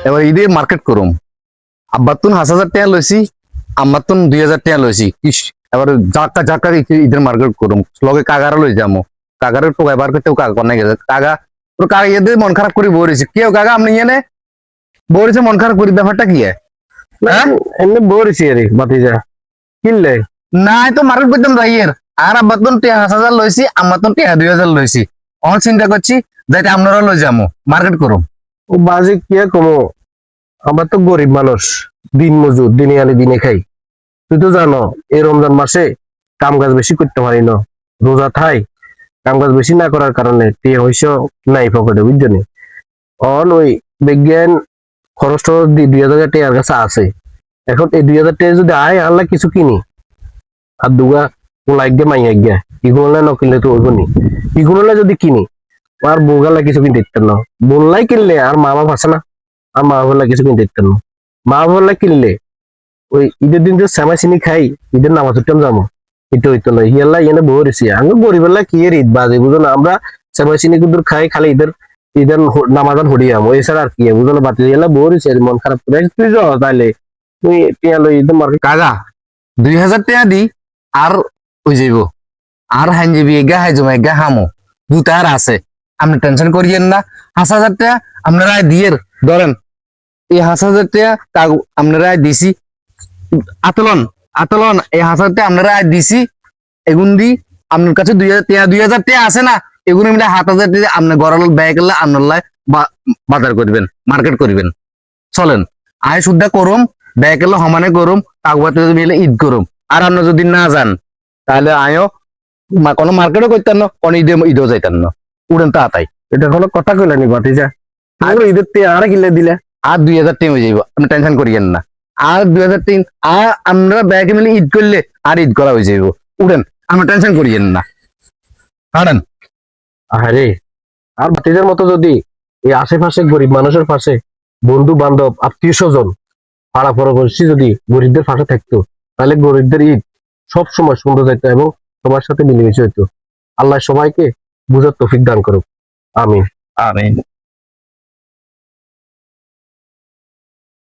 এবার ঈদে মার্কেট করুম। আব্বার তুন 5,000 টাকা লইছি, আমার তুন 2,000 টাকা লইছি। এবার জাকা জাকা ঈদের মার্কেট করুম, লগে কাগারও লই যাবো। কাগারের তো ব্যবহার করতেও কাগা কনে গেছে কাগা, তোর কাগা ইয়ে মন খারাপ করে বলেছি কেউ কাগা আপনি ইয়ে বলেছে মন খারাপ করি, ব্যাপারটা কি? হ্যাঁ এমনি বলেছি আরে ভাতিজা কিনলে নাই তো মার্কেট করতাম যাইয়ের। আর আব্বার তুন 5,000 লইছি, আমার তুন 2,000 লইছি। অনেক চিন্তা করছি যাইতে আপনারা লই যাবো মার্কেট করুম। ও বাজে কি আর কমো, আমরা তো গরিব মানুষ, দিন মজুর, দিনে আনি দিনে খাই। তুই তো জানো এই রমজান মাসে কাম কাজ বেশি করতে পারি না, রোজা থাই কাম কাজ বেশি না করার কারণে তে হইস নাই পকেটে, বুঝছো নি? ওই বিজ্ঞান খরচ টরচ 2,000 টাকার কাছে আছে। এখন এই 2,000 টাকা যদি আয় আল্লাহ কিছু কিনি, আর দুগা লাইক গে মাইয়া গিয়া ইগুলা ন কিনলে তো ওইগুনি, ইগুলা যদি কিনি আর বউগালা কিছু কিনতে দিতেন না, বললাই কিনলে আর মা বাপ আছে না, আর মা বাবা কিছু কিনতে দিতেন না। মা বাবা কিনলে ওই ঈদের দিন যে শ্যামা চিনি খাই, ঈদের নামাজ উঠতাম যাবো, এটা হইতো না। ইয়াল্লা ইয়ে বউ রেছি আমি গরিবেল্লা কি এর ঈদ বাজে বুঝো না, আমরা শ্যামা চিনি কুদুর খাই খালি ঈদের ঈদের নামাজান হরিয়াম, এছাড়া আর কি বুঝো না। বাতি ইয়াল্লা বউ রেছি মন খারাপ করে তুই যাও তাইলে তুই টিয়ালো ঈদের মার্কেট কাগা 2,000 টাকা দি আর ওই যাইব, আর হাইন যাবি এগা হাই জমা এগা হামো জুতা আর আছে। আপনি টেনশন করিয়েন না। 5,000 টাকা আপনারা দিয়ে ধরেন, এই 5,000 টাকা কাগু আপনারা দিছি। আতলন আতলন এই 5,000 টাকা আপনারা দিছি। এগুন দি আপনার কাছে 2,000 টাকা আছে না, এগুলো মিলে 7,000 টাকা আপনি গড়াল ব্যয় করলে আপনার বাজার করবেন, মার্কেট করবেন। চলেন আয় শুদ্ধা করুম, ব্যয় করলে সমানে করুম, কাগবাতে মিলে ঈদ করুম। আর আপনি যদি না যান তাহলে আয়ও কোনো মার্কেটও করতেন না, কোনো ঈদেও যাইতেন না। উড়েন তাড়াতাড়ি। এটা কোনো কথা কইলানি বাতিজা, আর ঈদের তে আর কিনলে দিলে আর 2,000 টাকা হয়ে যাইব, আপনি টেনশন করিয়েন না। আর 2,000 টাকা আর আমরা ব্যাগে মিলে ঈদ করলে আর ঈদ করা হয়ে যাইব। উড়েন, আপনি টেনশন করিয়েন না। হাঁটেন। আরে আর ভাতিজার মতো যদি এই আশেপাশে গরিব মানুষের পাশে বন্ধু বান্ধব আত্মীয় স্বজন পাড়া পড়শি যদি গরিবদের পাশে থাকতো, তাহলে গরিবদের ঈদ সব সময় সুন্দর যেত এবং সবার সাথে মিলেমিশে হইতো। আল্লাহ সবাইকে বুঝার তৌফিক দান করুক, আমিন। আমিন।